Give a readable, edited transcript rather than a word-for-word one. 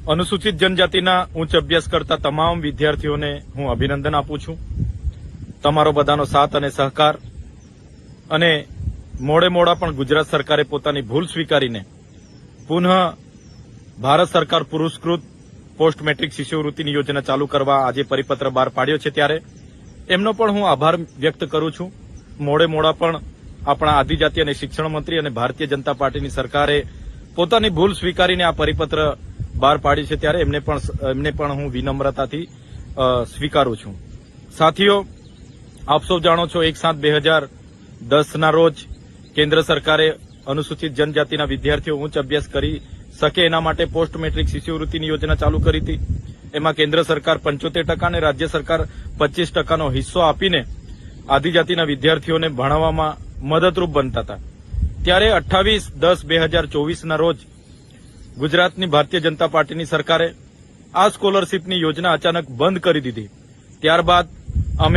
અનુસૂચિત જનજાતિના ઉચ્ચ અભ્યાસ કરતા તમામ વિદ્યાર્થીઓને હું અભિનંદન આપું છું. તમારો બધાનો સાથ અને સહકાર અને મોડા પણ ગુજરાત સરકારે પોતાની ભૂલ સ્વીકારીને પુનઃ ભારત સરકાર પુરસ્કૃત પોસ્ટ મેટ્રિક શિષ્યવૃત્તિની યોજના ચાલુ કરવા આજે પરિપત્ર બહાર પાડ્યો છે, ત્યારે એમનો પણ હું આભાર વ્યક્ત કરું છું. મોડા પણ આપણા આદિજાતિ અને શિક્ષણ મંત્રી અને ભારતીય જનતા પાર્ટીની સરકારે પોતાની ભૂલ સ્વીકારીને આ પરિપત્ર બહાર પાડી છે, ત્યારે એમને પણ હું વિનમ્રતાથી સ્વીકારું છું. સાથીઓ, આપ સૌ જાણો છો 1/7/2010 રોજ કેન્દ્ર સરકારે અનુસૂચિત જનજાતિના વિદ્યાર્થીઓ ઉચ્ચ અભ્યાસ કરી શકે એના માટે પોસ્ટ મેટ્રિક શિષ્યવૃત્તિની યોજના ચાલુ કરી હતી. એમાં કેન્દ્ર સરકાર 75% અને રાજ્ય સરકાર 25%નો હિસ્સો આપીને આદિજાતિના વિદ્યાર્થીઓને ભણાવવામાં મદદરૂપ બનતા હતા. ત્યારે 28/10/2024 રોજ ગુજરાતની ભારતીય જનતા પાર્ટીની સરકારે આ સ્કોલરશીપની યોજના અચાનક બંધ કરી દીધી. ત્યારબાદ અમે